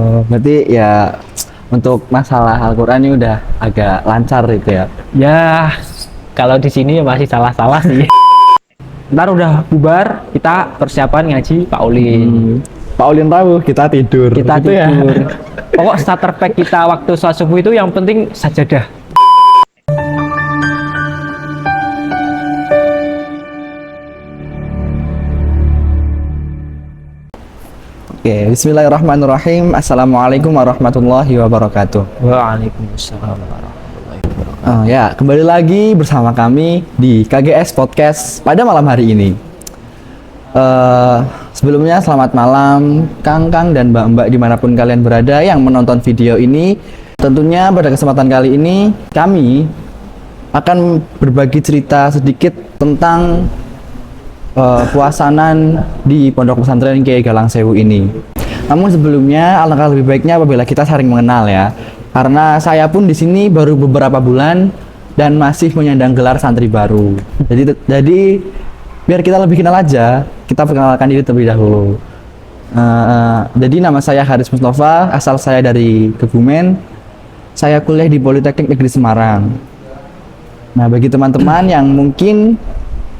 Berarti ya untuk masalah Al-Quran ini udah agak lancar gitu ya. Ya, kalau di sini ya masih salah-salah sih. Ntar udah bubar, kita persiapan ngaji Pak Ulin. Pak Ulin tahu kita tidur. Kita gitu ya. tidur. Pokok starter pack kita waktu sholat subuh itu yang penting sajadah. Oke, bismillahirrahmanirrahim. Assalamualaikum warahmatullahi wabarakatuh. Waalaikumsalam warahmatullahi wabarakatuh. Ya, kembali lagi bersama kami di KGS Podcast pada malam hari ini. Sebelumnya selamat malam Kang dan Mbak dimanapun kalian berada yang menonton video ini. Tentunya pada kesempatan kali ini kami akan berbagi cerita sedikit tentang puasanan di Pondok Pesantren Kiai Galang Sewu ini. Namun sebelumnya alangkah lebih baiknya apabila kita saling mengenal ya. Karena saya pun di sini baru beberapa bulan dan masih menyandang gelar santri baru. Jadi biar kita lebih kenal aja, kita perkenalkan diri terlebih dahulu. Jadi nama saya Haris Mustafa, asal saya dari Kebumen. Saya kuliah di Politeknik Negeri Semarang. Nah, bagi teman-teman yang mungkin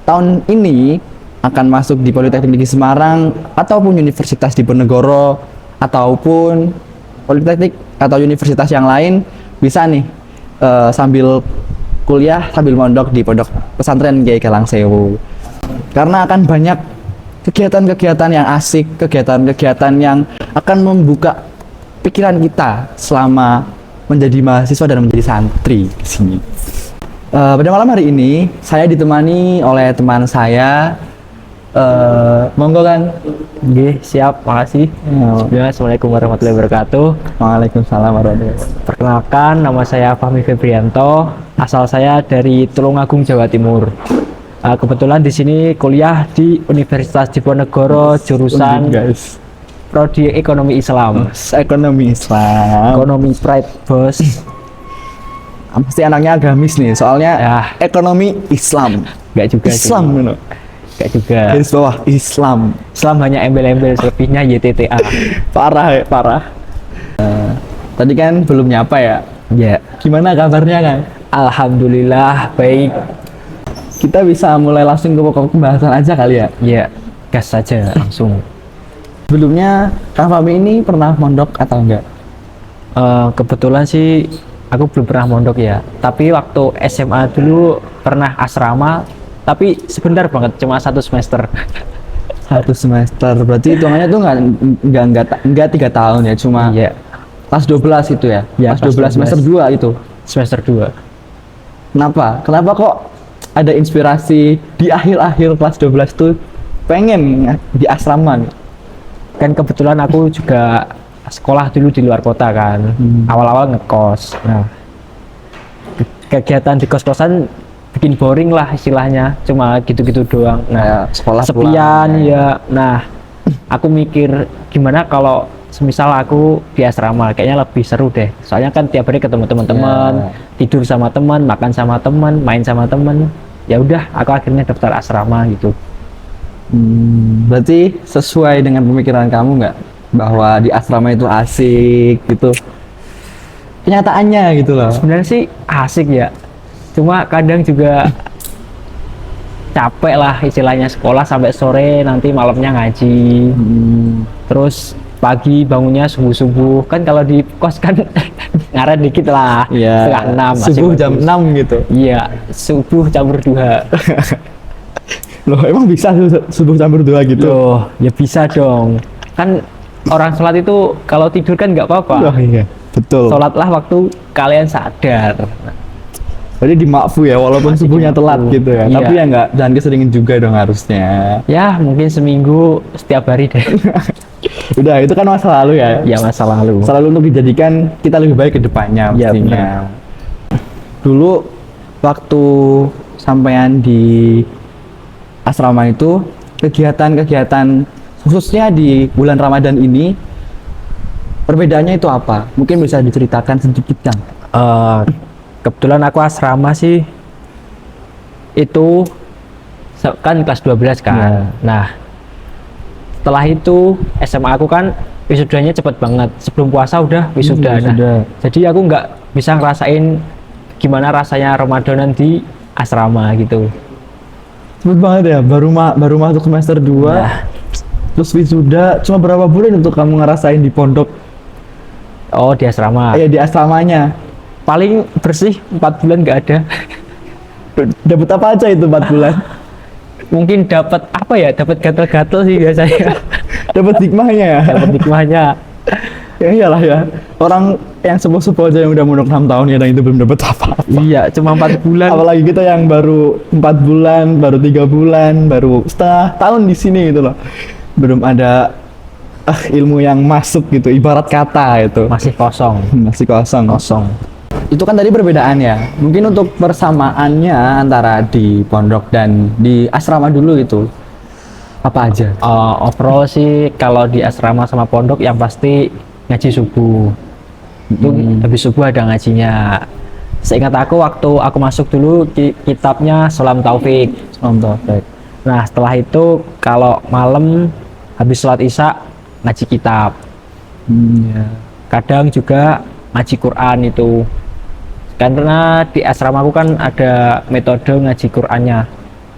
tahun ini akan masuk di Politeknik Negeri Semarang ataupun Universitas Diponegoro ataupun Politeknik atau universitas yang lain, bisa nih sambil kuliah sambil mondok di Pondok Pesantren Kiai Galang Sewu. Karena akan banyak kegiatan-kegiatan yang asik, kegiatan-kegiatan yang akan membuka pikiran kita selama menjadi mahasiswa dan menjadi santri di sini. Pada malam hari ini saya ditemani oleh teman saya. Monggo kan? Oke, siap, makasih. Assalamualaikum warahmatullahi wabarakatuh. Waalaikumsalam warahmatullahi wabarakatuh. Perkenalkan, nama saya Fahmi Febrianto. Asal saya dari Tulungagung, Jawa Timur. Kebetulan di sini kuliah di Universitas Diponegoro, jurusan Prodi Ekonomi Islam. Ekonomi Islam. Ekonomi Pride, bos. Pasti anaknya agamis nih, soalnya Ya, ekonomi Islam. enggak juga. Islam, gitu. Enggak juga. Garis bawah Islam. Islam hanya embel-embel, selebihnya YTTA. Parah ya, parah. Tadi kan belum nyapa ya. Ya, Gimana kabarnya kan? alhamdulillah baik. Kita bisa mulai langsung ke pokok pembahasan aja kali ya. Ya, gas saja langsung. Sebelumnya Kang Fahmi ini pernah mondok atau enggak? Kebetulan sih aku belum pernah mondok ya. Tapi waktu SMA dulu pernah asrama, tapi sebentar banget, cuma 1 semester. 1 semester, berarti hitungannya tuh enggak 3 tahun ya, cuma Iya, kelas 12 itu ya? Ya, Kelas 12 semester 2 itu. semester 2. Kenapa kok ada inspirasi di akhir-akhir kelas 12 tuh pengen di asrama nih? Kan kebetulan aku juga sekolah dulu di luar kota kan. Awal-awal ngekos. Nah, kegiatan di kos-kosan bikin boring lah istilahnya, cuma gitu-gitu doang. Nah, Sekolah sepian pulang. ya. Nah, aku mikir gimana kalau semisal aku di asrama, kayaknya lebih seru deh. Soalnya kan tiap hari ketemu teman-teman, tidur sama teman, makan sama teman, main sama teman. Ya udah, aku akhirnya daftar asrama gitu. Berarti sesuai dengan pemikiran kamu nggak bahwa di asrama itu asik gitu? Kenyataannya gitu loh. Sebenarnya sih asik ya. Cuma kadang juga capek lah istilahnya, sekolah sampai sore, nanti malamnya ngaji. Terus pagi bangunnya subuh-subuh, kan kalau di kos kan ngaret dikit lah, Iya. setengah 6 masih Subuh bagus. jam 6 gitu. Iya, subuh campur duha. Loh, emang bisa subuh campur 2 gitu? Loh, ya bisa dong. Kan orang sholat itu kalau tidur kan nggak apa-apa. Oh iya, betul. Sholatlah waktu kalian sadar. Jadi dimakfu ya, walaupun Masih subuhnya dimakfu. telat gitu ya. Iya. Tapi ya nggak, jangan keseringan juga dong harusnya. Ya, mungkin seminggu setiap hari deh. Udah, itu kan masa lalu ya. Ya, masa lalu. Selalu untuk dijadikan kita lebih baik ke depannya Iya, pastinya. Dulu waktu sampean di asrama itu, kegiatan-kegiatan khususnya di bulan Ramadan ini perbedaannya itu apa? Mungkin bisa diceritakan sedikit Kang. Kebetulan aku asrama sih itu kan kelas 12 kan. Ya. Nah, setelah itu SMA aku kan wisudanya cepet banget. Sebelum puasa udah wisuda. Nah, jadi aku nggak bisa ngerasain gimana rasanya Ramadanan di asrama gitu. Cepet banget ya, baru masuk semester 2, Nah, terus wisuda. Cuma berapa bulan untuk kamu ngerasain di pondok? oh di asrama. Di asramanya. Paling bersih 4 bulan nggak ada. Dapat apa aja itu 4 bulan? Mungkin dapat apa ya? Dapat gatel-gatel sih biasanya. Dapat hikmahnya ya? Dapat hikmahnya. Ya iyalah ya. Orang yang sepuh-sepuh aja yang udah mondok 6 tahun ya, dan itu belum dapat apa-apa. Iya, cuma 4 bulan. Apalagi kita yang baru 4 bulan, baru 3 bulan, baru setengah tahun di sini gitu loh. Belum ada ilmu yang masuk gitu, ibarat kata itu. Masih kosong. Masih kosong. Kosong. Itu kan tadi perbedaan ya. Mungkin untuk persamaannya antara di pondok dan di asrama dulu itu apa aja? Overall sih kalau di asrama sama pondok yang pasti ngaji subuh. Itu habis subuh ada ngajinya. Seingat aku waktu aku masuk dulu kitabnya Salam Taufik. Salam Taufik. Nah, setelah itu kalau malam habis sholat Isya ngaji kitab. Ya. Kadang juga ngaji Quran itu. Karena di asramaku kan ada metode ngaji Qurannya.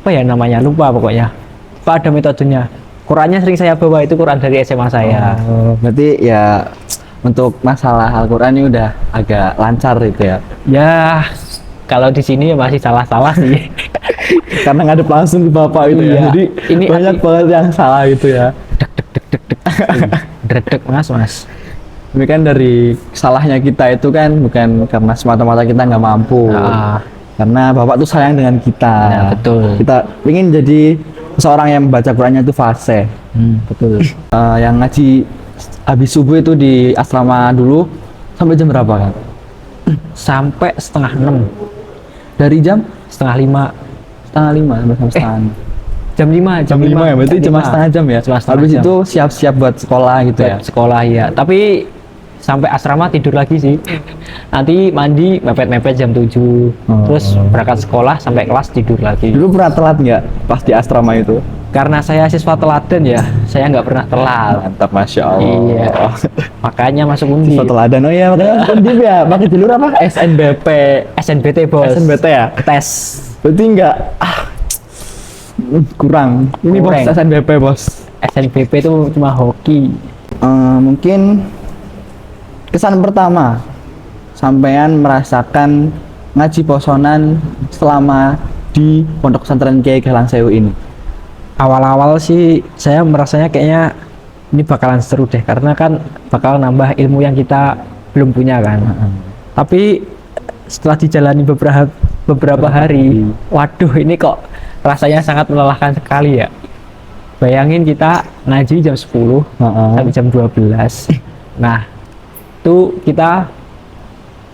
Apa ya namanya? Lupa pokoknya. Apa ada metodenya? Qurannya sering saya bawa, itu Quran dari SMA saya. Berarti ya untuk masalah Al-Quran ini udah agak lancar itu ya. Ya, kalau di sini ya masih salah-salah sih. Karena ngadep langsung ke bapak itu ya. Iya. Jadi Ini banyak banget yang salah gitu ya. Dredeg mas. Ini kan dari salahnya kita itu kan bukan karena semata-mata kita nggak mampu. Karena bapak tuh sayang dengan kita. Ya, betul. Kita ingin jadi seorang yang membaca Qurannya itu fasih. Betul. Yang ngaji habis subuh itu di asrama dulu sampai jam berapa kan? Sampai setengah 6. Dari jam Setengah 5. setengah 5 sampai setengah 6. Jam 5. Jam 5 ya, berarti cuma setengah jam ya? Cuma setengah Habis jam. itu siap-siap buat sekolah gitu ya? Buat sekolah ya. Tapi sampai asrama tidur lagi sih. Nanti mandi mepet-mepet jam 7. Terus berangkat sekolah sampai kelas tidur lagi. Dulu pernah telat nggak pas di asrama itu? Karena saya siswa teladan ya, saya nggak pernah telat. Mantap, Masya Allah. Iya. Makanya masuk Undip. Siswa teladan, oh iya makanya Undip ya, pakai jalur apa? SNBP. SNBT bos. SNBT ya? Tes. Berarti nggak, kurang. Ini Kurang. bos, SNBP bos. SNBP itu cuma hoki. Mungkin kesan pertama, sampean merasakan ngaji posonan selama di Pondok Pesantren Kiai Galang Sewu ini. Awal-awal sih saya merasanya kayaknya ini bakalan seru deh, karena kan bakal nambah ilmu yang kita belum punya kan. Tapi setelah dijalani beberapa hari, waduh ini kok rasanya sangat melelahkan sekali ya. Bayangin kita ngaji jam 10 sampai jam 12. Nah, itu kita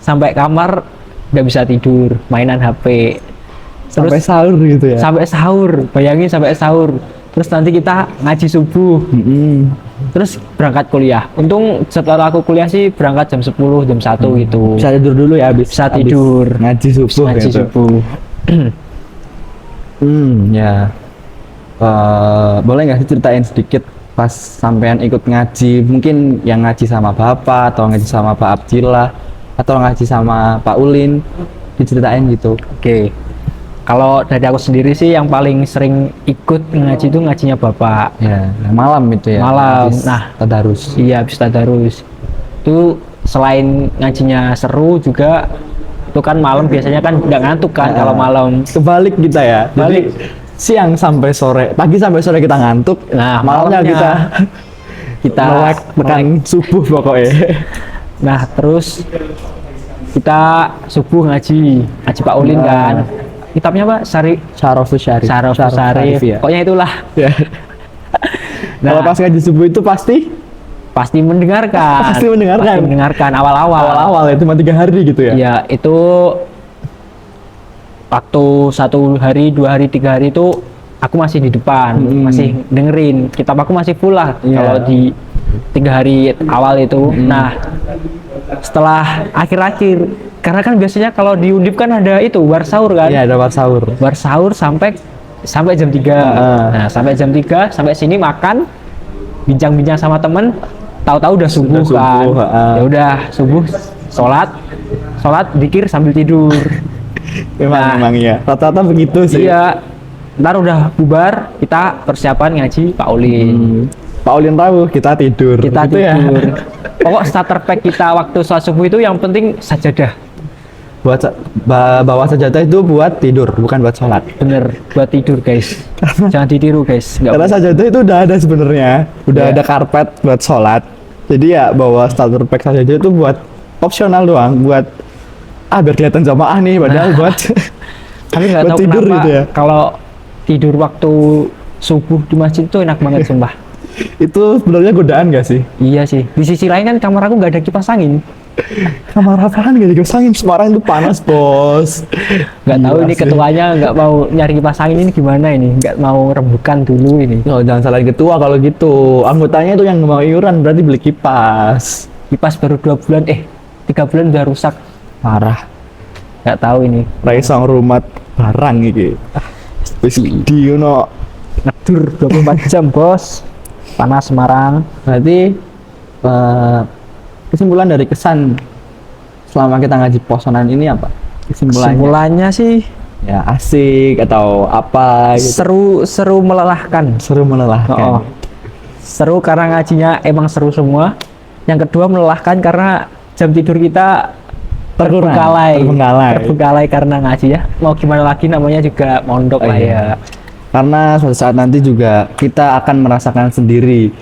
sampai kamar nggak bisa tidur, mainan HP. Sampai sahur gitu ya? Sampai sahur, bayangin sampai sahur. Terus nanti kita ngaji subuh. Terus berangkat kuliah. Untung setelah aku kuliah sih berangkat jam 10, jam 1 gitu. Bisa tidur dulu ya habis Bisa tidur. ngaji subuh Ngaji gitu. subuh. Ya. Boleh nggak sih ceritain sedikit pas sampean ikut ngaji, mungkin yang ngaji sama Bapak atau ngaji sama Pak Abdillah atau ngaji sama Pak Ulin, diceritain gitu. Oke. Kalau dari aku sendiri sih yang paling sering ikut ngaji itu ngajinya Bapak. Ya, malam itu ya. Malam. Habis Nah, tadarus. Iya, habis tadarus. Itu selain ngajinya seru juga, itu kan malam biasanya kan nggak ngantuk kan kalau malam. Kebalik kita ya. Balik. Jadi siang sampai sore, pagi sampai sore kita ngantuk. Nah, malamnya kita melek tekan subuh pokoknya. Nah, terus kita subuh ngaji Pak Ulin kan. Kitabnya Pak Syarafus Syarif. Syarafus Syarif. Ya. Pokoknya itulah. Ya. Nah, Kalau pas ngaji subuh itu pasti mendengarkan. Pasti mendengarkan awal-awal. Awal-awal ya, cuma 3 hari gitu ya. Iya, itu waktu 1 hari, 2 hari, 3 hari itu aku masih di depan, masih dengerin. Kitab aku masih full lah kalau di 3 hari awal itu. Nah, setelah akhir-akhir, karena kan biasanya kalau di Undip kan ada itu war sahur kan. Iya, ada war sahur. War sahur sampai jam 3. Nah, sampai jam 3 sampai sini makan, bincang-bincang sama temen, tahu-tahu udah subuh Sudah kan. subuh, Ya udah subuh, sholat dikir sambil tidur. Memang ya. Rata-rata begitu sih. Iya, ntar udah bubar kita persiapan ngaji Pak Ulin. Pak Ulin tahu kita tidur. Kita Gitu ya. tidur. Pokok starter pack kita waktu sholat subuh itu yang penting sajadah. Bawa sajadah itu buat tidur, bukan buat sholat. Bener, buat tidur guys. Jangan ditiru guys. Nggak Karena boleh. sajadah itu udah ada sebenarnya, udah Iya. ada karpet buat sholat. Jadi ya bawa starter pack sajadah itu buat opsional doang, buat biar kelihatan jamaah nih, padahal buat Tapi nggak buat tahu tidur kenapa gitu ya. kalau tidur waktu subuh di masjid itu enak banget sumpah. Itu sebenarnya godaan gak sih? Iya sih. Di sisi lain kan kamar aku nggak ada kipas angin. Kamar apaan gak dikepasangin? Semarang itu panas bos. Nggak tahu Gila ini sih. ketuanya nggak mau nyari kipas angin ini gimana ini? Nggak mau rembukan dulu ini. Oh, jangan salahin ketua kalau gitu. Anggotanya itu yang nggak mau iuran berarti beli kipas. Kipas baru 2 bulan, 3 bulan udah rusak. Parah. Nggak tahu ini. Raisang rumah barang iki. Wis di no. Ngedur 24 jam bos. Panas Semarang. Berarti kesimpulan dari kesan selama kita ngaji posonan ini apa? Kesimpulannya? Kesimpulannya sih Ya asik atau apa gitu. seru melelahkan. Seru melelahkan. Oh, seru karena ngajinya emang seru semua. Yang kedua melelahkan karena jam tidur kita Terkurang, terbengkalai terbengkalai. karena ngaji ya. Mau gimana lagi namanya juga mondok Oh, lah iya. ya. Karena suatu saat nanti juga kita akan merasakan sendiri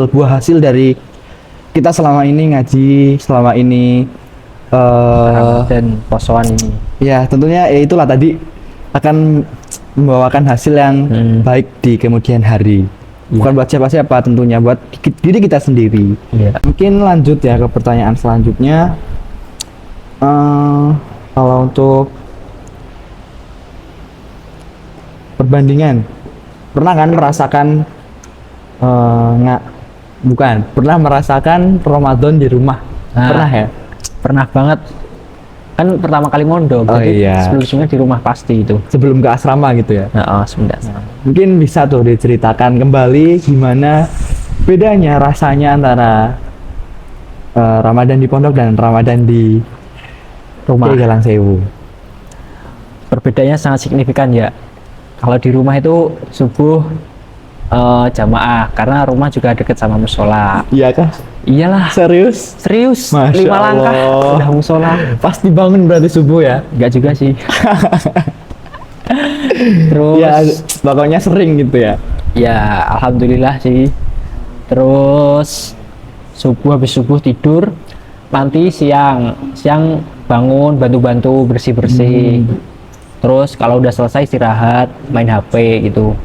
buah hasil dari kita selama ini ngaji, selama ini Dan posoan ini. ya tentunya ya itulah tadi akan membawakan hasil yang baik di kemudian hari. Bukan buat siapa-siapa tentunya, buat diri kita sendiri. Iya. Mungkin lanjut ya ke pertanyaan selanjutnya. Kalau untuk perbandingan, pernah kan merasakan pernah merasakan Ramadan di rumah? Nah. Pernah ya? Pernah banget. Kan pertama kali mondok, Oh, jadi iya. sebelumnya di rumah pasti itu. Sebelum ke asrama gitu ya? Sebenarnya. Mungkin bisa tuh diceritakan kembali gimana bedanya rasanya antara Ramadan di pondok dan Ramadan di Rumah. Kiai Galang Sewu. Perbedaannya sangat signifikan ya. Kalau di rumah itu subuh jamaah karena rumah juga deket sama musola. Iya kah? Iyalah, Serius? serius. Masya 5 langkah Allah. udah musola. Pasti bangun berarti subuh ya? Enggak juga sih. Terus Ya, pokoknya sering gitu ya? ya alhamdulillah sih. Terus habis subuh tidur, nanti siang bangun bantu-bantu bersih-bersih. Terus kalau udah selesai istirahat, main HP gitu.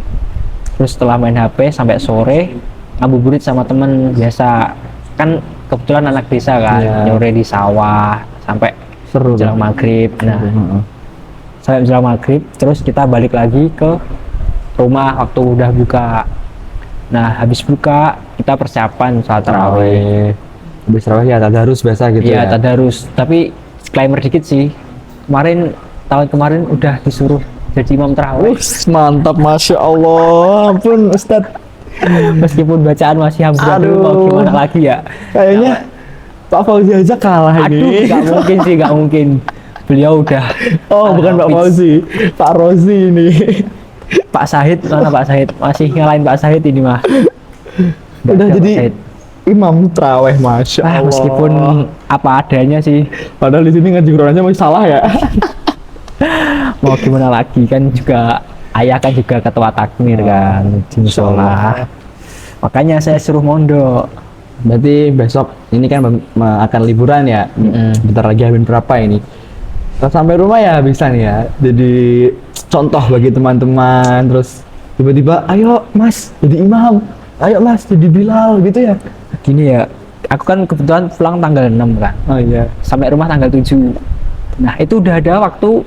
Terus setelah main HP sampai sore ngabuburit sama temen biasa. Kan kebetulan anak desa kan, Iya. nyore di sawah sampai Seru menjelang dong. maghrib. Nah, Heeh. sampai menjelang maghrib, terus kita balik lagi ke rumah waktu udah buka. Nah, habis buka kita persiapan saat tarawih. Habis tarawih ya tadarus biasa gitu Iya, ya? tadarus. Tapi disclaimer dikit sih. Tahun kemarin udah disuruh jadi imam tarawih. Mantap, Masya Allah. Ampun Ustadz. Meskipun bacaan masih hamzah dulu, mau Aduh. gimana lagi ya? Kayaknya Pak Fauzi aja kalah Aduh, ini. nggak mungkin sih, nggak mungkin. Beliau udah. Oh, bukan Pak Hafiz. Fauzi, Pak Rozi ini. Pak Sahid, mana Pak Sahid? Masih ngalahin Pak Sahid ini mah. Nggak Udah ada Pak jadi Sahid. imam terawih, Masya Allah. Meskipun apa adanya sih, Padahal di sini ngaji Qurannya masih salah ya. mau gimana lagi kan juga ayah kan juga ketua takmir kan di musola. Makanya saya suruh mondok. Berarti besok ini kan akan liburan ya. Bentar lagi habis berapa ini? Kalau sampai rumah ya bisa nih ya. Jadi contoh bagi teman-teman. Terus tiba-tiba, ayo Mas jadi imam. Ayo Mas jadi Bilal gitu ya. Gini ya, aku kan kebetulan pulang tanggal 6 kan. Oh iya. Sampai rumah tanggal 7. Nah, itu udah ada waktu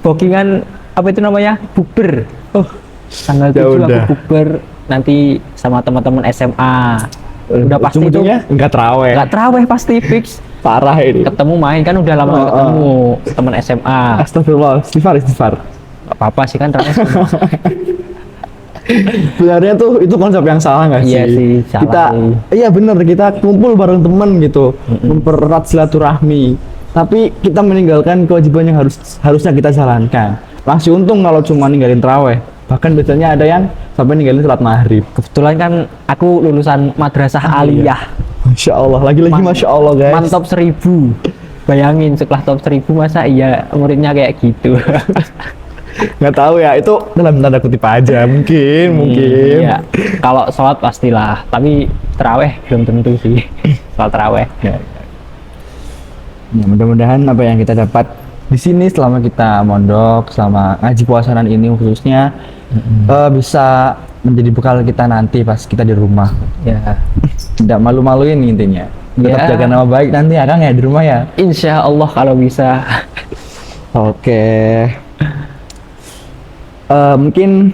bookingan apa itu namanya? Bukber. Oh, Tanggal ya 7 udah. aku bukber nanti sama teman-teman SMA. Udah pasti itu ujung-ujungnya enggak terawih. nggak terawih pasti fix. Parah ini. Ketemu main kan udah lama nggak Oh, ketemu teman SMA. Astagfirullah, istighfar. Nggak apa-apa sih kan terawih. Sebenarnya tuh itu konsep yang salah nggak sih? Iya sih, salah Kita, sih. iya bener, kita kumpul bareng temen gitu, mempererat silaturahmi. Tapi kita meninggalkan kewajiban yang harusnya kita jalankan. Masih untung kalau cuma ninggalin terawih. Bahkan biasanya ada yang sampai ninggalin sholat maghrib. Kebetulan kan aku lulusan madrasah aliyah. Masya Allah, lagi-lagi Masya Allah guys. Mantap 1000. Bayangin setelah top 1000 masa iya muridnya kayak gitu. Nggak tahu ya, itu dalam tanda kutip aja, mungkin. Iya. Kalau sholat pastilah, tapi terawih belum tentu sih. Sholat terawih. Ya, mudah-mudahan apa yang kita dapat di sini selama kita mondok, selama ngaji puasanan ini khususnya bisa menjadi bekal kita nanti pas kita di rumah. Ya. Tidak malu-maluin intinya. Tetap Ya. jaga nama baik nanti ya Kang ya di rumah ya. Insya Allah kalau bisa. Oke. Mungkin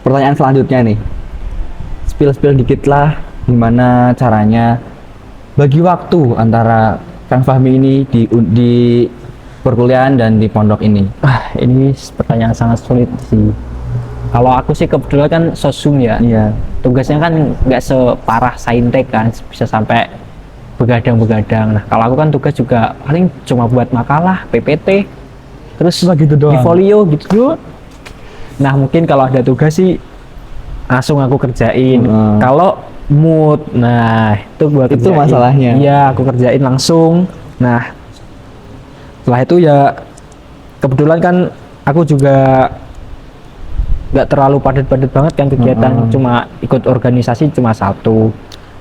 pertanyaan selanjutnya nih. Spill dikit lah gimana caranya bagi waktu antara Kang Fahmi ini di perkuliahan dan di pondok ini. Ini pertanyaan sangat sulit sih. Kalau aku sih kebetulan kan sosum ya. Iya. Tugasnya kan nggak separah saintek kan, bisa sampai begadang-begadang. Nah, kalau aku kan tugas juga paling cuma buat makalah, PPT, terus gitu doang. di folio gitu doang. Nah, mungkin kalau ada tugas sih langsung aku kerjain. Kalau mood, nah itu gua kerjain. Itu masalahnya. Iya, aku kerjain langsung. Nah, setelah itu ya kebetulan kan aku juga nggak terlalu padat-padat banget kan kegiatan, cuma ikut organisasi cuma 1.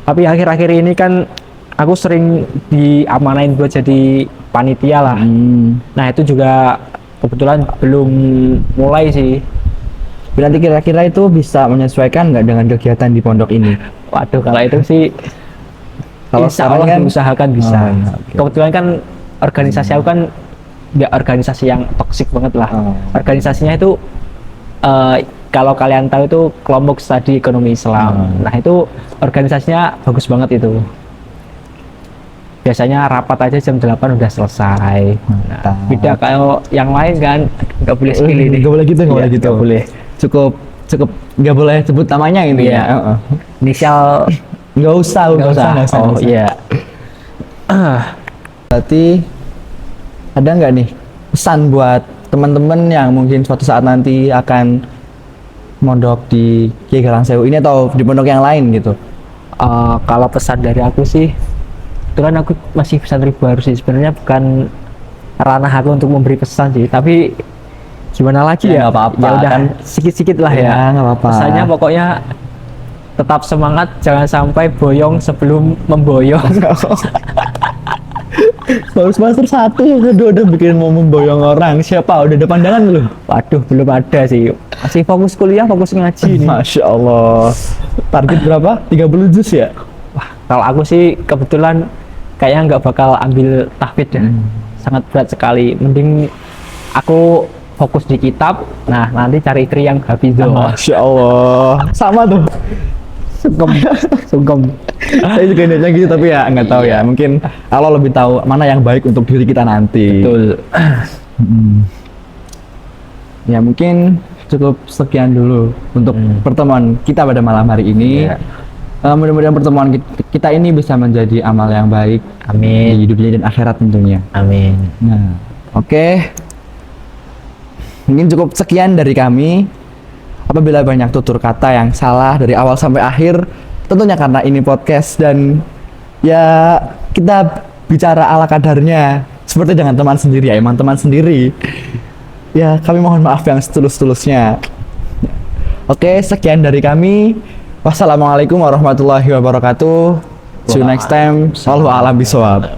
Tapi akhir-akhir ini kan aku sering diamanain buat jadi panitia lah. Nah itu juga kebetulan belum mulai sih. Nanti kira-kira itu bisa menyesuaikan nggak dengan kegiatan di pondok ini? Waduh, kalau itu sih Kalau insya sekarang Allah kan- diusahakan bisa. Oke. Kebetulan kan organisasi aku kan nggak organisasi yang toksik banget lah. Organisasinya itu kalau kalian tahu itu kelompok studi ekonomi Islam. Nah itu organisasinya bagus banget itu. Biasanya rapat aja jam 8 udah selesai. Nah, beda kayak yang lain kan nggak boleh pilih nih. Nggak boleh gitu, nggak Iya, boleh gitu. nggak boleh. Cukup nggak boleh sebut namanya ini Iya. ya. Inisial Nggak usah. nggak usah. Oh iya. Berarti ada nggak nih pesan buat teman-teman yang mungkin suatu saat nanti akan mondok di Kiai Galang Sewu ini atau di pondok yang lain gitu? Kalau pesan dari aku sih, itu kan aku masih pesantren baru sih. Sebenarnya bukan ranah aku untuk memberi pesan sih, tapi gimana lagi Ya, ya? nggak apa-apa, Ya udah kan. sedikit-sedikit lah ya. Ya, nggak apa-apa. Pesannya pokoknya tetap semangat, jangan sampai boyong sebelum memboyong. Baru semester 1, udah bikin mau memboyong orang. Siapa? Udah ada pandangan belum? Waduh, belum ada sih. Masih fokus kuliah, fokus ngaji nih. Masya Allah. Target berapa? 30 juz ya? Wah, kalau aku sih kebetulan kayaknya nggak bakal ambil tahfidz ya. Sangat berat sekali. Mending aku fokus di kitab. Nah, nanti cari istri yang hafizah. Masya Allah. Sama tuh. Sungkem. Saya juga niatnya gitu, tapi ya nggak tahu ya. Mungkin Allah lebih tahu mana yang baik untuk diri kita nanti. Betul. Ya mungkin cukup sekian dulu untuk pertemuan kita pada malam hari ini. Iya. Mudah-mudahan pertemuan kita ini bisa menjadi amal yang baik Amin. di dunia dan akhirat tentunya. Amin. Nah, oke. Mungkin cukup sekian dari kami. Apabila banyak tutur kata yang salah dari awal sampai akhir, tentunya karena ini podcast dan ya kita bicara ala kadarnya seperti dengan teman sendiri ya, emang teman sendiri. Ya, kami mohon maaf yang setulus-tulusnya. Oke, sekian dari kami. Wassalamualaikum warahmatullahi wabarakatuh. See you next time. Wallahu a'lam bishawab.